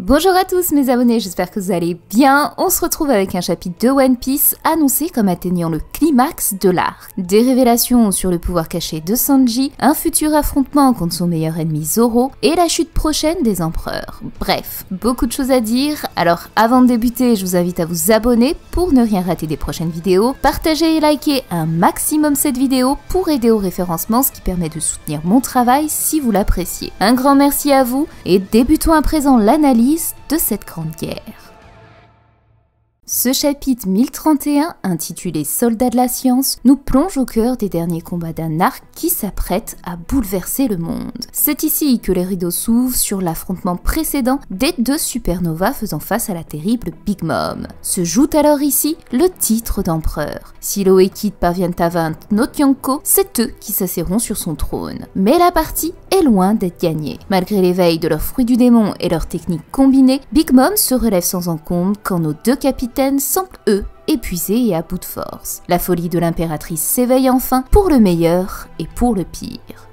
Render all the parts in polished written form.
Bonjour à tous mes abonnés, j'espère que vous allez bien. On se retrouve avec un chapitre de One Piece annoncé comme atteignant le climax de l'arc. Des révélations sur le pouvoir caché de Sanji, un futur affrontement contre son meilleur ennemi Zoro et la chute prochaine des empereurs. Bref, beaucoup de choses à dire. Alors avant de débuter, je vous invite à vous abonner pour ne rien rater des prochaines vidéos. Partagez et likez un maximum cette vidéo pour aider au référencement, ce qui permet de soutenir mon travail si vous l'appréciez. Un grand merci à vous et débutons à présent l'analyse de cette grande guerre. Ce chapitre 1031, intitulé Soldats de la Science, nous plonge au cœur des derniers combats d'un arc qui s'apprête à bouleverser le monde. C'est ici que les rideaux s'ouvrent sur l'affrontement précédent des deux supernovas faisant face à la terrible Big Mom. Se joue alors ici le titre d'empereur. Si Law et Kid parviennent à vaincre Notyanko, c'est eux qui s'asserront sur son trône. Mais la partie est loin d'être gagnée. Malgré l'éveil de leurs fruits du démon et leurs techniques combinées, Big Mom se relève sans encombre quand nos deux capitaines semblent eux épuisés et à bout de force. La folie de l'impératrice s'éveille enfin pour le meilleur et pour le pire.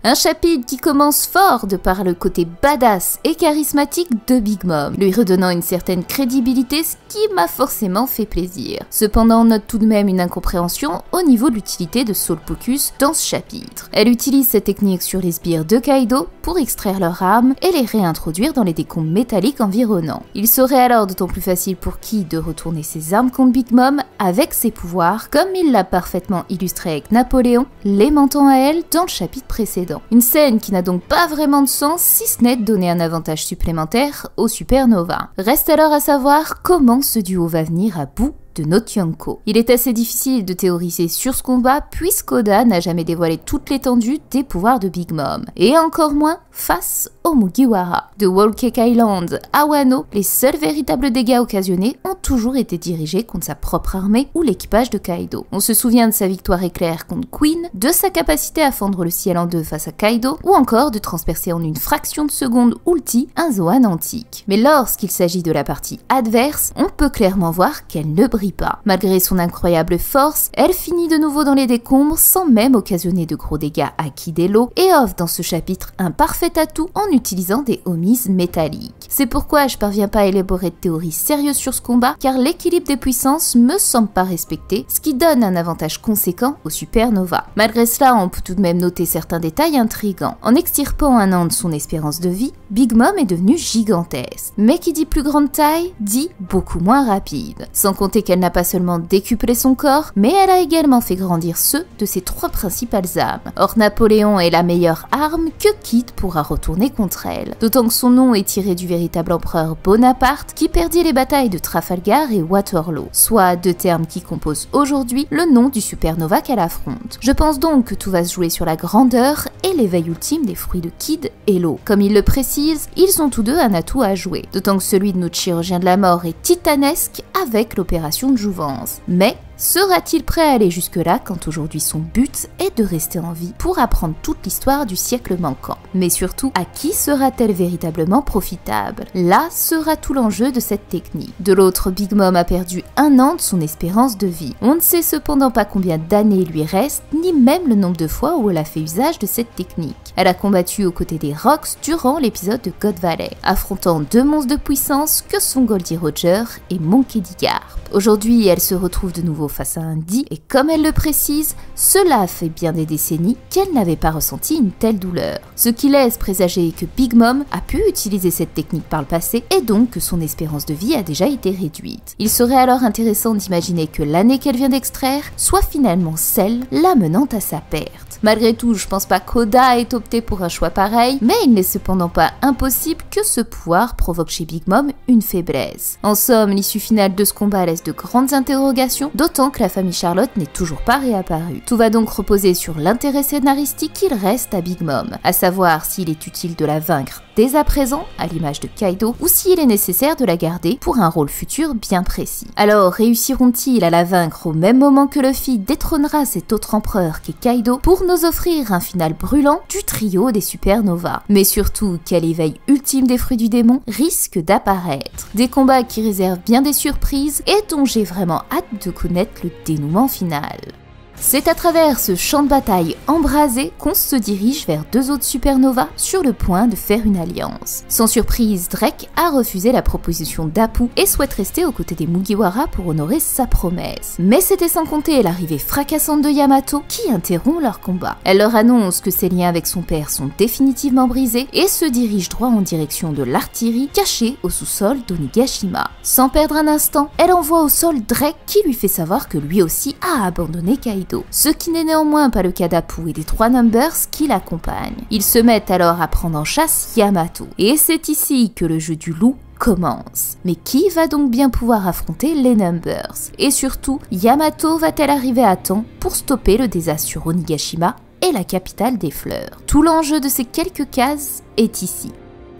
Un chapitre qui commence fort de par le côté badass et charismatique de Big Mom, lui redonnant une certaine crédibilité, ce qui m'a forcément fait plaisir. Cependant, on note tout de même une incompréhension au niveau de l'utilité de Soul Pocus dans ce chapitre. Elle utilise cette technique sur les sbires de Kaido pour extraire leurs armes et les réintroduire dans les décombres métalliques environnants. Il serait alors d'autant plus facile pour Kid de retourner ses armes contre Big Mom avec ses pouvoirs, comme il l'a parfaitement illustré avec Napoléon, l'aimant à elle dans le chapitre précédent. Une scène qui n'a donc pas vraiment de sens si ce n'est de donner un avantage supplémentaire aux supernovas. Reste alors à savoir comment ce duo va venir à bout de Notyanko. Il est assez difficile de théoriser sur ce combat puisqu'Oda n'a jamais dévoilé toute l'étendue des pouvoirs de Big Mom, et encore moins face au Mugiwara. De Whole Cake Island à Wano, les seuls véritables dégâts occasionnés ont toujours été dirigés contre sa propre armée ou l'équipage de Kaido. On se souvient de sa victoire éclair contre Queen, de sa capacité à fendre le ciel en deux face à Kaido, ou encore de transpercer en une fraction de seconde ulti un Zoan antique. Mais lorsqu'il s'agit de la partie adverse, on peut clairement voir qu'elle ne brille pas. Malgré son incroyable force, elle finit de nouveau dans les décombres sans même occasionner de gros dégâts à Kid et Law et offre dans ce chapitre un parfait atout en utilisant des homies métalliques. C'est pourquoi je parviens pas à élaborer de théories sérieuses sur ce combat car l'équilibre des puissances me semble pas respecté, ce qui donne un avantage conséquent aux supernovas. Malgré cela, on peut tout de même noter certains détails intrigants. En extirpant un an de son espérance de vie, Big Mom est devenue gigantesque. Mais qui dit plus grande taille, dit beaucoup moins rapide. Sans compter qu'elle n'a pas seulement décuplé son corps, mais elle a également fait grandir ceux de ses trois principales âmes. Or Napoléon est la meilleure arme que Kid pourra retourner contre elle. D'autant que son nom est tiré du véritable empereur Bonaparte qui perdit les batailles de Trafalgar et Waterloo, soit deux termes qui composent aujourd'hui le nom du supernova qu'elle affronte. Je pense donc que tout va se jouer sur la grandeur et l'éveil ultime des fruits de Kid et Law. Comme il le précise, ils ont tous deux un atout à jouer, d'autant que celui de notre chirurgien de la mort est titanesque avec l'opération de Jouvence. Mais sera-t-il prêt à aller jusque-là quand aujourd'hui son but est de rester en vie pour apprendre toute l'histoire du siècle manquant? Mais surtout, à qui sera-t-elle véritablement profitable? Là sera tout l'enjeu de cette technique. De l'autre, Big Mom a perdu un an de son espérance de vie. On ne sait cependant pas combien d'années il lui reste, ni même le nombre de fois où elle a fait usage de cette technique. Elle a combattu aux côtés des Rocks durant l'épisode de God Valley, affrontant deux monstres de puissance que sont Goldie Roger et Monkey D. Garp. Aujourd'hui, elle se retrouve de nouveau face à un D, et comme elle le précise, cela fait bien des décennies qu'elle n'avait pas ressenti une telle douleur. Ce qui laisse présager que Big Mom a pu utiliser cette technique par le passé, et donc que son espérance de vie a déjà été réduite. Il serait alors intéressant d'imaginer que l'année qu'elle vient d'extraire soit finalement celle la menant à sa perte. Malgré tout, je pense pas qu'Oda ait opté pour un choix pareil, mais il n'est cependant pas impossible que ce pouvoir provoque chez Big Mom une faiblesse. En somme, l'issue finale de ce combat laisse de grandes interrogations, d'autant que la famille Charlotte n'est toujours pas réapparue. Tout va donc reposer sur l'intérêt scénaristique qu'il reste à Big Mom, à savoir s'il est utile de la vaincre dès à présent, à l'image de Kaido, ou s'il est nécessaire de la garder pour un rôle futur bien précis. Alors, réussiront-ils à la vaincre au même moment que Luffy détrônera cet autre empereur qu'est Kaido pour nous offrir un final brûlant du trio des supernovas? Mais surtout, quel éveil ultime des fruits du démon risque d'apparaître? Des combats qui réservent bien des surprises et dont j'ai vraiment hâte de connaître le dénouement final. C'est à travers ce champ de bataille embrasé qu'on se dirige vers deux autres supernovas sur le point de faire une alliance. Sans surprise, Drake a refusé la proposition d'Apu et souhaite rester aux côtés des Mugiwara pour honorer sa promesse. Mais c'était sans compter l'arrivée fracassante de Yamato qui interrompt leur combat. Elle leur annonce que ses liens avec son père sont définitivement brisés et se dirige droit en direction de l'artillerie cachée au sous-sol d'Onigashima. Sans perdre un instant, elle envoie au sol Drake qui lui fait savoir que lui aussi a abandonné Kaido. Ce qui n'est néanmoins pas le cas d'Apu et des trois Numbers qui l'accompagnent. Ils se mettent alors à prendre en chasse Yamato. Et c'est ici que le jeu du loup commence. Mais qui va donc bien pouvoir affronter les Numbers? Et surtout, Yamato va-t-elle arriver à temps pour stopper le désastre sur Onigashima et la capitale des fleurs? Tout l'enjeu de ces quelques cases est ici.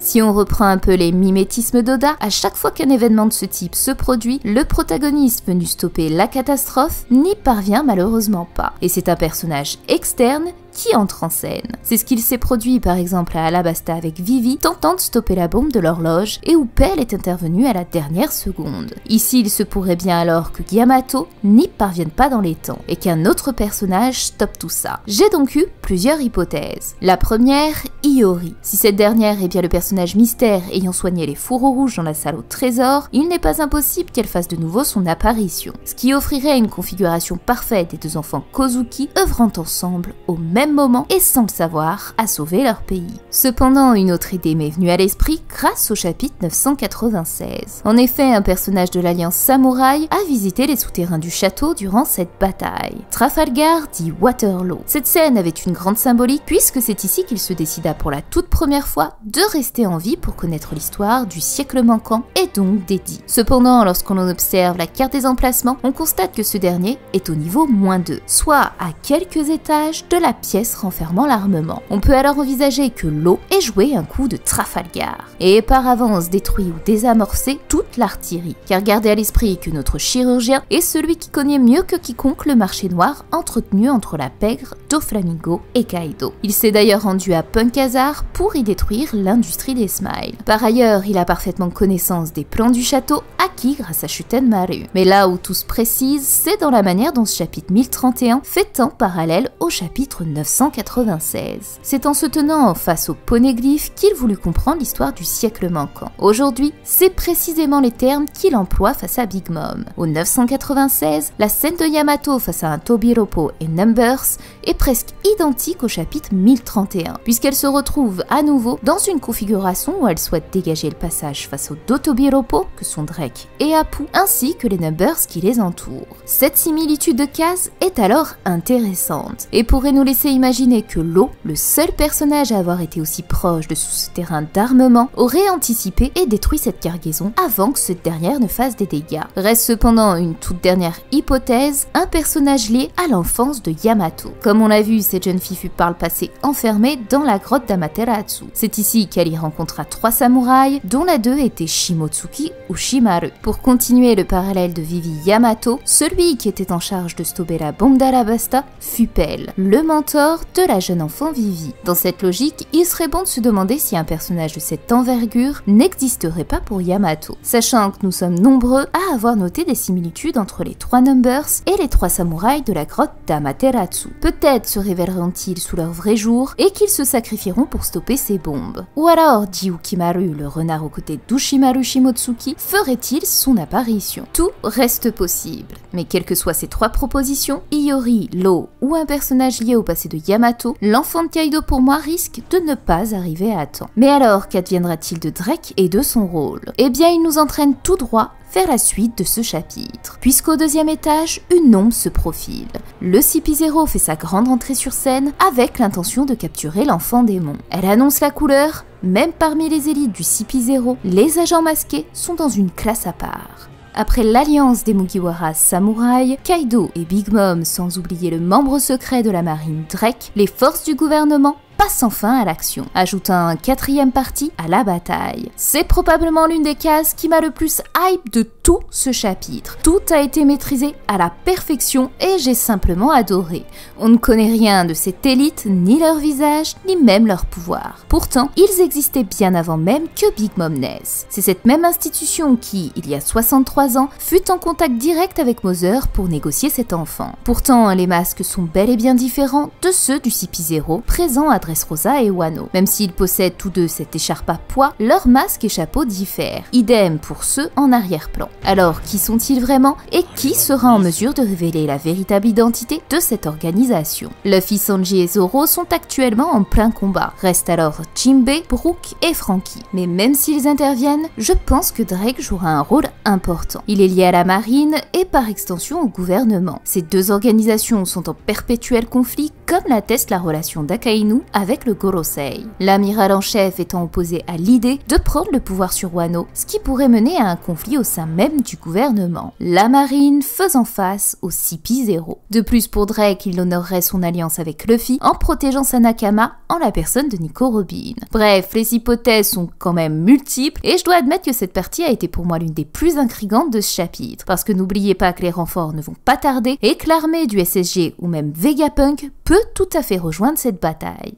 Si on reprend un peu les mimétismes d'Oda, à chaque fois qu'un événement de ce type se produit, le protagoniste venu stopper la catastrophe n'y parvient malheureusement pas. Et c'est un personnage externe qui entre en scène. C'est ce qu'il s'est produit par exemple à Alabasta avec Vivi, tentant de stopper la bombe de l'horloge et où Pell est intervenu à la dernière seconde. Ici, il se pourrait bien alors que Yamato n'y parvienne pas dans les temps et qu'un autre personnage stoppe tout ça. J'ai donc eu plusieurs hypothèses. La première, Iori. Si cette dernière est bien le personnage mystère ayant soigné les fourreaux rouges dans la salle au trésor, il n'est pas impossible qu'elle fasse de nouveau son apparition, ce qui offrirait une configuration parfaite des deux enfants Kozuki œuvrant ensemble au même moment et sans le savoir à sauver leur pays. Cependant, une autre idée m'est venue à l'esprit grâce au chapitre 996. En effet, un personnage de l'Alliance Samouraï a visité les souterrains du château durant cette bataille. Trafalgar dit Waterloo. Cette scène avait une grande symbolique puisque c'est ici qu'il se décida pour la toute première fois de rester en vie pour connaître l'histoire du siècle manquant et donc d'Eddie. Cependant, lorsqu'on en observe la carte des emplacements, on constate que ce dernier est au niveau -2, soit à quelques étages de la pièce renfermant l'armement. On peut alors envisager que l'eau ait joué un coup de Trafalgar et par avance détruit ou désamorcé toute l'artillerie. Car gardez à l'esprit que notre chirurgien est celui qui connaît mieux que quiconque le marché noir entretenu entre la pègre, Doflamingo et Kaido. Il s'est d'ailleurs rendu à Punk Hazard pour y détruire l'industrie des smiles. Par ailleurs, il a parfaitement connaissance des plans du château acquis grâce à Shutenmaru. Mais là où tout se précise, c'est dans la manière dont ce chapitre 1031 fait un parallèle au chapitre 996. C'est en se tenant face au poneglyphe qu'il voulut comprendre l'histoire du siècle manquant. Aujourd'hui, c'est précisément les termes qu'il emploie face à Big Mom. Au 996, la scène de Yamato face à un Tobiropo et Numbers est presque identique au chapitre 1031, puisqu'elle se retrouve à nouveau dans une configuration où elle souhaite dégager le passage face aux deux Tobiropo, que sont Drake et Apu, ainsi que les Numbers qui les entourent. Cette similitude de cases est alors intéressante, et pourrait nous laisser imaginer que Law, le seul personnage à avoir été aussi proche de ce souterrain d'armement, aurait anticipé et détruit cette cargaison avant que cette dernière ne fasse des dégâts. Reste cependant une toute dernière hypothèse, un personnage lié à l'enfance de Yamato. Comme on l'a vu, cette jeune fille fut par le passé enfermée dans la grotte d'Amaterasu. C'est ici qu'elle y rencontra 3 samouraïs, dont la 2 était Shimotsuki ou Shimaru. Pour continuer le parallèle de Vivi Yamato, celui qui était en charge de stopper la bombe d'Alabasta fut Pell, le mentor de la jeune enfant Vivi. Dans cette logique, il serait bon de se demander si un personnage de cette envergure n'existerait pas pour Yamato, sachant que nous sommes nombreux à avoir noté des similitudes entre les 3 Numbers et les 3 samouraïs de la grotte d'Amaterasu. Peut-être se révéleront-ils sous leur vrai jour et qu'ils se sacrifieront pour stopper ces bombes. Ou alors Jiukimaru, le renard aux côtés d'Ushimaru Shimotsuki, ferait-il son apparition? Tout reste possible. Mais quelles que soient ces 3 propositions, Iori, Law ou un personnage lié au passé de Yamato, l'enfant de Kaido pour moi risque de ne pas arriver à temps. Mais alors, qu'adviendra-t-il de Drake et de son rôle? Eh bien, il nous entraîne tout droit vers la suite de ce chapitre, puisqu'au 2e étage, une ombre se profile. Le CP0 fait sa grande entrée sur scène avec l'intention de capturer l'enfant démon. Elle annonce la couleur, même parmi les élites du CP0, les agents masqués sont dans une classe à part. Après l'alliance des Mugiwara samouraïs, Kaido et Big Mom, sans oublier le membre secret de la marine Drake, les forces du gouvernement passe sans fin à l'action, ajoutant un 4e parti à la bataille. C'est probablement l'une des cases qui m'a le plus hype de tout ce chapitre. Tout a été maîtrisé à la perfection et j'ai simplement adoré. On ne connaît rien de cette élite, ni leur visage, ni même leur pouvoir. Pourtant, ils existaient bien avant même que Big Mom naisse. C'est cette même institution qui, il y a 63 ans, fut en contact direct avec Mother pour négocier cet enfant. Pourtant, les masques sont bel et bien différents de ceux du CP0 présents à Dressrosa et Wano. Même s'ils possèdent tous deux cette écharpe à pois, leurs masques et chapeaux diffèrent. Idem pour ceux en arrière-plan. Alors, qui sont-ils vraiment et qui sera en mesure de révéler la véritable identité de cette organisation? Luffy, Sanji et Zoro sont actuellement en plein combat. Restent alors Jinbei, Brook et Franky. Mais même s'ils interviennent, je pense que Drake jouera un rôle important. Il est lié à la marine et par extension au gouvernement. Ces deux organisations sont en perpétuel conflit, comme l'atteste la relation d'Akainu avec le Gorosei. L'amiral en chef étant opposé à l'idée de prendre le pouvoir sur Wano, ce qui pourrait mener à un conflit au sein même du gouvernement. La marine faisant face au CP0. De plus, pour Drake, il honorerait son alliance avec Luffy en protégeant sa Nakama en la personne de Nico Robin. Bref, les hypothèses sont quand même multiples et je dois admettre que cette partie a été pour moi l'une des plus intrigantes de ce chapitre. Parce que n'oubliez pas que les renforts ne vont pas tarder et que l'armée du SSG ou même Vegapunk peut tout à fait rejoindre cette bataille.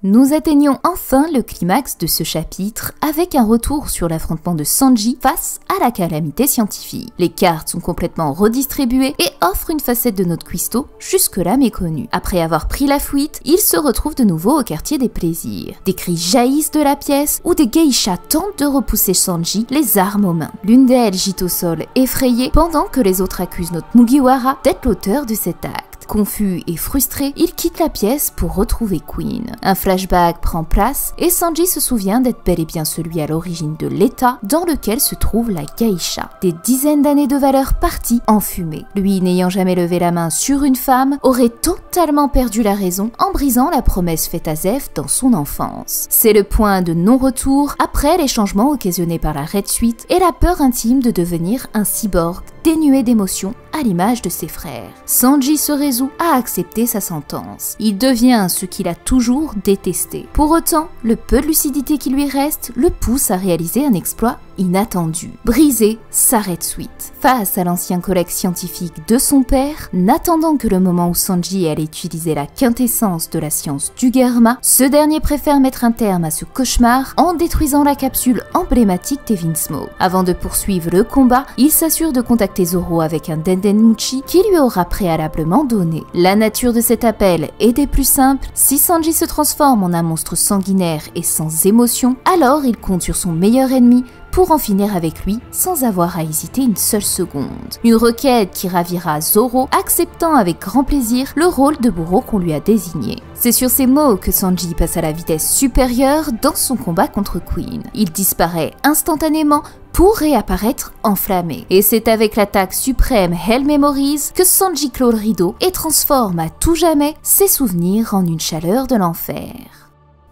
Nous atteignons enfin le climax de ce chapitre avec un retour sur l'affrontement de Sanji face à la calamité scientifique. Les cartes sont complètement redistribuées et offrent une facette de notre cuistot jusque-là méconnue. Après avoir pris la fuite, il se retrouve de nouveau au quartier des plaisirs. Des cris jaillissent de la pièce où des geishas tentent de repousser Sanji, les armes aux mains. L'une d'elles gît au sol effrayée pendant que les autres accusent notre Mugiwara d'être l'auteur de cet acte. Confus et frustré, il quitte la pièce pour retrouver Queen. Un flashback prend place et Sanji se souvient d'être bel et bien celui à l'origine de l'état dans lequel se trouve la geisha. Des dizaines d'années de valeur parties en fumée. Lui, n'ayant jamais levé la main sur une femme, aurait totalement perdu la raison en brisant la promesse faite à Zeph dans son enfance. C'est le point de non-retour après les changements occasionnés par la Red Suite et la peur intime de devenir un cyborg dénué d'émotions à l'image de ses frères. Sanji se résout à accepter sa sentence. Il devient ce qu'il a toujours détesté. Pour autant, le peu de lucidité qui lui reste le pousse à réaliser un exploit inattendu. Briser sa Red Suite. Face à l'ancien collègue scientifique de son père, n'attendant que le moment où Sanji allait utiliser la quintessence de la science du Germa, ce dernier préfère mettre un terme à ce cauchemar en détruisant la capsule emblématique des Vinsmoke. Avant de poursuivre le combat, il s'assure de contacter Zoro avec un Dendenmuchi qui lui aura préalablement donné. La nature de cet appel est des plus simples. Si Sanji se transforme en un monstre sanguinaire et sans émotion, alors il compte sur son meilleur ennemi pour en finir avec lui sans avoir à hésiter une seule seconde. Une requête qui ravira Zoro, acceptant avec grand plaisir le rôle de bourreau qu'on lui a désigné. C'est sur ces mots que Sanji passe à la vitesse supérieure dans son combat contre Queen. Il disparaît instantanément pour réapparaître enflammé. Et c'est avec l'attaque suprême Hell Memories que Sanji clôt le rideau et transforme à tout jamais ses souvenirs en une chaleur de l'enfer.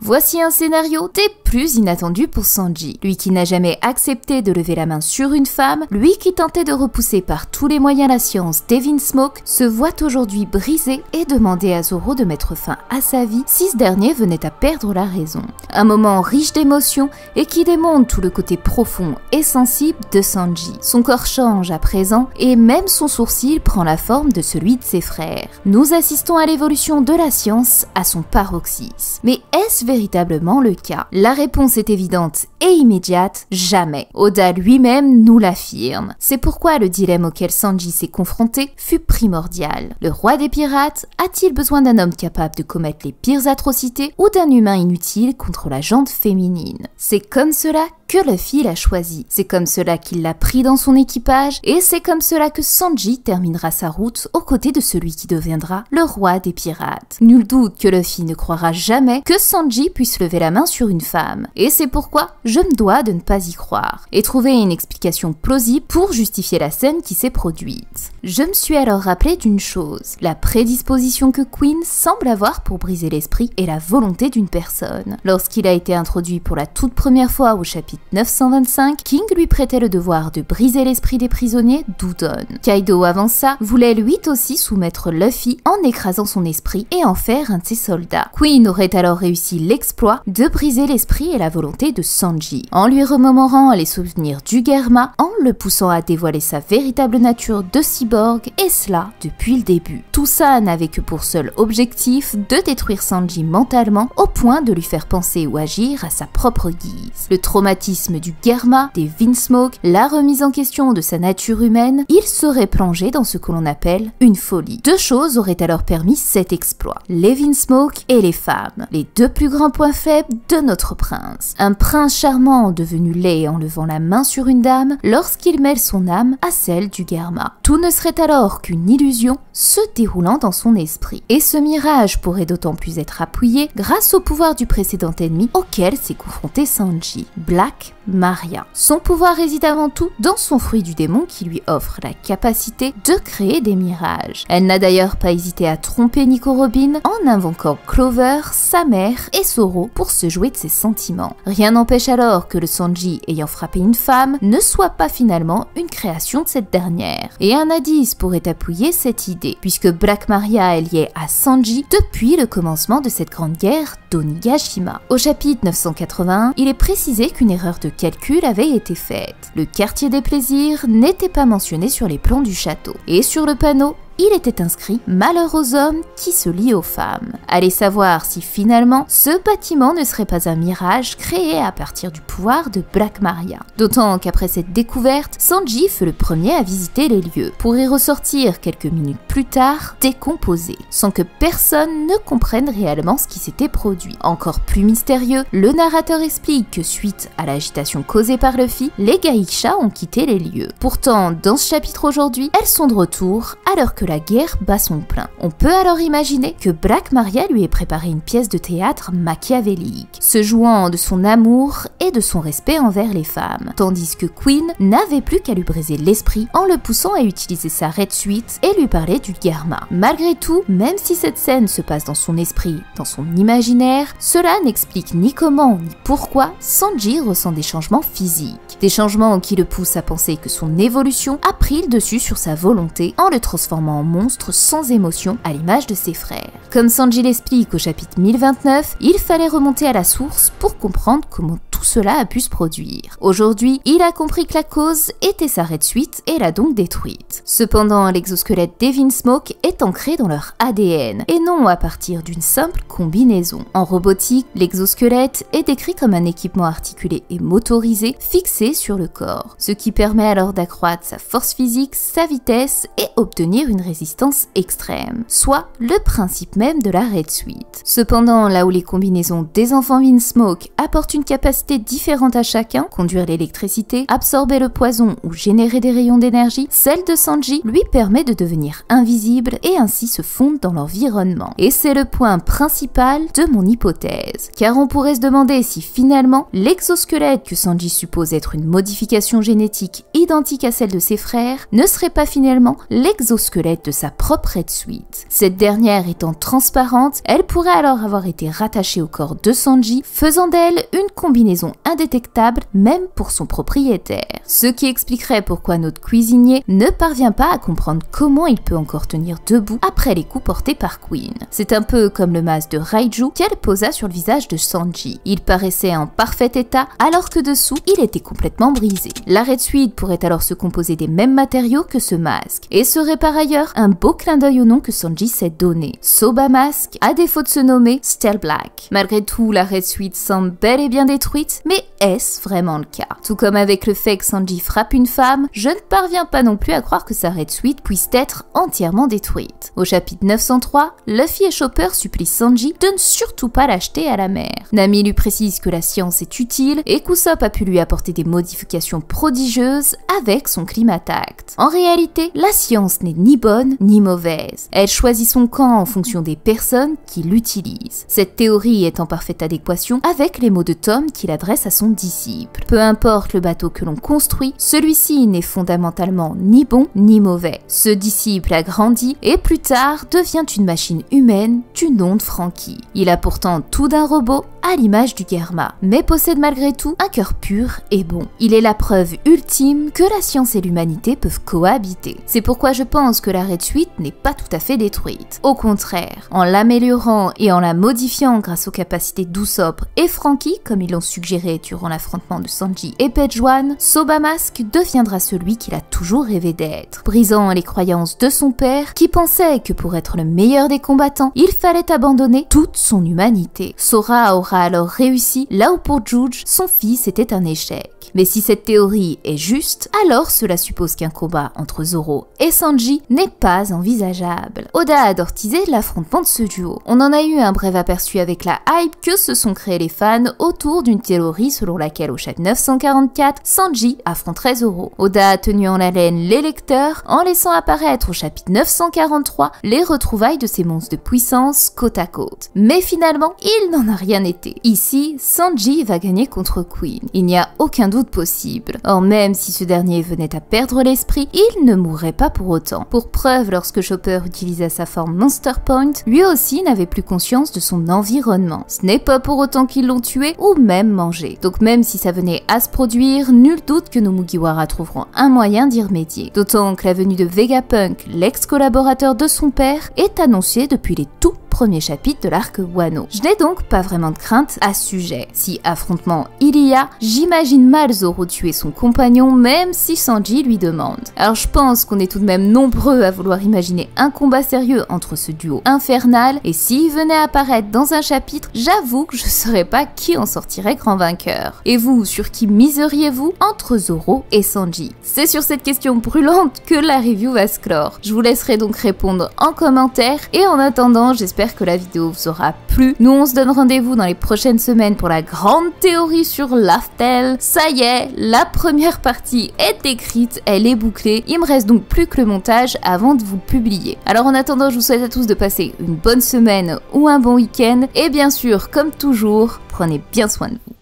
Voici un scénario des plus inattendus pour Sanji. Lui qui n'a jamais accepté de lever la main sur une femme, lui qui tentait de repousser par tous les moyens la science des Vinsmoke, se voit aujourd'hui brisé et demander à Zoro de mettre fin à sa vie si ce dernier venait à perdre la raison. Un moment riche d'émotions et qui démontre tout le côté profond et sensible de Sanji. Son corps change à présent et même son sourcil prend la forme de celui de ses frères. Nous assistons à l'évolution de la science à son paroxysme. Mais est-ce véritablement le cas? La réponse est évidente et immédiate, jamais. Oda lui-même nous l'affirme. C'est pourquoi le dilemme auquel Sanji s'est confronté fut primordial. Le roi des pirates a-t-il besoin d'un homme capable de commettre les pires atrocités ou d'un humain inutile contre la jante féminine? C'est comme cela que Luffy l'a choisi. C'est comme cela qu'il l'a pris dans son équipage et c'est comme cela que Sanji terminera sa route aux côtés de celui qui deviendra le roi des pirates. Nul doute que Luffy ne croira jamais que Sanji Sanji puisse lever la main sur une femme. Et c'est pourquoi je me dois de ne pas y croire et trouver une explication plausible pour justifier la scène qui s'est produite. Je me suis alors rappelé d'une chose, la prédisposition que Queen semble avoir pour briser l'esprit et la volonté d'une personne. Lorsqu'il a été introduit pour la toute première fois au chapitre 925, King lui prêtait le devoir de briser l'esprit des prisonniers d'Udon. Kaido, avant ça, voulait lui aussi soumettre Luffy en écrasant son esprit et en faire un de ses soldats. Queen aurait alors réussi l'exploit de briser l'esprit et la volonté de Sanji, en lui remémorant les souvenirs du Germa, en le poussant à dévoiler sa véritable nature de cyborg, et cela depuis le début. Tout ça n'avait que pour seul objectif de détruire Sanji mentalement au point de lui faire penser ou agir à sa propre guise. Le traumatisme du Germa, des Vinsmoke, la remise en question de sa nature humaine, il serait plongé dans ce que l'on appelle une folie. Deux choses auraient alors permis cet exploit, les Vinsmoke et les femmes, les deux plus grands points faibles de notre prince. Un prince charmant devenu laid en levant la main sur une dame lorsqu'il mêle son âme à celle du Germa. Tout ne serait alors qu'une illusion se déroulant dans son esprit. Et ce mirage pourrait d'autant plus être appuyé grâce au pouvoir du précédent ennemi auquel s'est confronté Sanji, Black Maria. Son pouvoir réside avant tout dans son fruit du démon qui lui offre la capacité de créer des mirages. Elle n'a d'ailleurs pas hésité à tromper Nico Robin en invoquant Clover, sa mère et Zoro pour se jouer de ses sentiments. Rien n'empêche alors que le Sanji ayant frappé une femme ne soit pas finalement une création de cette dernière. Et un indice pourrait appuyer cette idée, puisque Black Maria est liée à Sanji depuis le commencement de cette grande guerre d'Onigashima. Au chapitre 981, il est précisé qu'une erreur de calcul avait été faite. Le quartier des plaisirs n'était pas mentionné sur les plans du château. Et sur le panneau, il était inscrit « Malheur aux hommes qui se lient aux femmes ». Allez savoir si finalement ce bâtiment ne serait pas un mirage créé à partir du pouvoir de Black Maria. D'autant qu'après cette découverte, Sanji fut le premier à visiter les lieux, pour y ressortir quelques minutes plus tard décomposé, sans que personne ne comprenne réellement ce qui s'était produit. Encore plus mystérieux, le narrateur explique que suite à l'agitation causée par Luffy, les geishas ont quitté les lieux. Pourtant, dans ce chapitre aujourd'hui, elles sont de retour alors que la guerre bat son plein. On peut alors imaginer que Black Maria lui ait préparé une pièce de théâtre machiavélique, se jouant de son amour et de son respect envers les femmes, tandis que Queen n'avait plus qu'à lui briser l'esprit en le poussant à utiliser sa Red Suite et lui parler du Germa. Malgré tout, même si cette scène se passe dans son esprit, dans son imaginaire, cela n'explique ni comment ni pourquoi Sanji ressent des changements physiques, des changements qui le poussent à penser que son évolution a pris le dessus sur sa volonté en le transformant en monstre sans émotion à l'image de ses frères. Comme Sanji l'explique au chapitre 1029, il fallait remonter à la source pour comprendre comment tout cela a pu se produire. Aujourd'hui, il a compris que la cause était sa Red Suite et l'a donc détruite. Cependant, l'exosquelette des Vinsmoke est ancré dans leur ADN et non à partir d'une simple combinaison. En robotique, l'exosquelette est décrit comme un équipement articulé et motorisé fixé sur le corps, ce qui permet alors d'accroître sa force physique, sa vitesse et obtenir une résistance extrême, soit le principe même de la Red Suite. Cependant, là où les combinaisons des enfants Vinsmoke apportent une capacité différente à chacun, conduire l'électricité, absorber le poison ou générer des rayons d'énergie, celle de Sanji lui permet de devenir invisible et ainsi se fondre dans l'environnement. Et c'est le point principal de mon hypothèse, car on pourrait se demander si finalement l'exosquelette que Sanji suppose être une modification génétique identique à celle de ses frères ne serait pas finalement l'exosquelette de sa propre Red Suite. Cette dernière étant transparente, elle pourrait alors avoir été rattachée au corps de Sanji, faisant d'elle une combinaison indétectable même pour son propriétaire. Ce qui expliquerait pourquoi notre cuisinier ne parvient pas à comprendre comment il peut encore tenir debout après les coups portés par Queen. C'est un peu comme le masque de Raiju qu'elle posa sur le visage de Sanji. Il paraissait en parfait état alors que dessous il était complètement brisé. La Red Suite pourrait alors se composer des mêmes matériaux que ce masque et serait par ailleurs un beau clin d'œil au nom que Sanji s'est donné, Soba Mask, à défaut de se nommer Steel Black. Malgré tout, la Red Suite semble bel et bien détruite détruite, mais est-ce vraiment le cas? Tout comme avec le fait que Sanji frappe une femme, je ne parviens pas non plus à croire que sa Red Suite puisse être entièrement détruite. Au chapitre 903, Luffy et Chopper supplient Sanji de ne surtout pas l'acheter à la mer. Nami lui précise que la science est utile et qu'Usopp a pu lui apporter des modifications prodigieuses avec son Climatact. En réalité, la science n'est ni bonne ni mauvaise. Elle choisit son camp en fonction des personnes qui l'utilisent. Cette théorie est en parfaite adéquation avec les mots de Tom qu'il adresse à son disciple. Peu importe le bateau que l'on construit, celui-ci n'est fondamentalement ni bon ni mauvais. Ce disciple a grandi et plus tard devient une machine humaine du nom de Franky. Il a pourtant tout d'un robot à l'image du Germa, mais possède malgré tout un cœur pur et bon. Il est la preuve ultime que la science et l'humanité peuvent cohabiter. C'est pourquoi je pense que la Red Suite n'est pas tout à fait détruite. Au contraire, en l'améliorant et en la modifiant grâce aux capacités d'Usopp et Franky, comme ils l'ont suggéré durant l'affrontement de Sanji et Page One, Soba Mask deviendra celui qu'il a toujours rêvé d'être, brisant les croyances de son père qui pensait que pour être le meilleur des combattants, il fallait abandonner toute son humanité. Sora aura alors réussi là où pour Juge, son fils était un échec. Mais si cette théorie est juste, alors cela suppose qu'un combat entre Zoro et Sanji n'est pas envisageable. Oda adore teaser l'affrontement de ce duo. On en a eu un bref aperçu avec la hype que se sont créés les fans autour d'une théorie selon laquelle au chapitre 944, Sanji affronterait Zoro. Oda a tenu en haleine les lecteurs en laissant apparaître au chapitre 943 les retrouvailles de ces monstres de puissance côte à côte. Mais finalement, il n'en a rien été. Ici, Sanji va gagner contre Queen. Il n'y a aucun doute possible. Or même si ce dernier venait à perdre l'esprit, il ne mourrait pas pour autant. Pour preuve, lorsque Chopper utilisa sa forme Monster Point, lui aussi n'avait plus conscience de son environnement. Ce n'est pas pour autant qu'ils l'ont tué ou même mangé. Donc même si ça venait à se produire, nul doute que nos Mugiwara trouveront un moyen d'y remédier. D'autant que la venue de Vegapunk, l'ex-collaborateur de son père, est annoncée depuis les tout premiers chapitres de l'arc Wano. Je n'ai donc pas vraiment de crainte à ce sujet. Si affrontement il y a, j'imagine mal Zoro tuer son compagnon même si Sanji lui demande. Alors je pense qu'on est tout de même nombreux à vouloir imaginer un combat sérieux entre ce duo infernal et s'il venait à apparaître dans un chapitre, j'avoue que je ne saurais pas qui en sortirait grand vainqueur. Et vous, sur qui miseriez-vous entre Zoro et Sanji? C'est sur cette question brûlante que la review va se clore. Je vous laisserai donc répondre en commentaire et en attendant, j'espère que la vidéo vous aura plu. Nous on se donne rendez-vous dans les prochaines semaines pour la grande théorie sur Laftel. Ça y est, la première partie est écrite, elle est bouclée. Il me reste donc plus que le montage avant de vous le publier. Alors en attendant, je vous souhaite à tous de passer une bonne semaine ou un bon week-end. Et bien sûr, comme toujours, prenez bien soin de vous.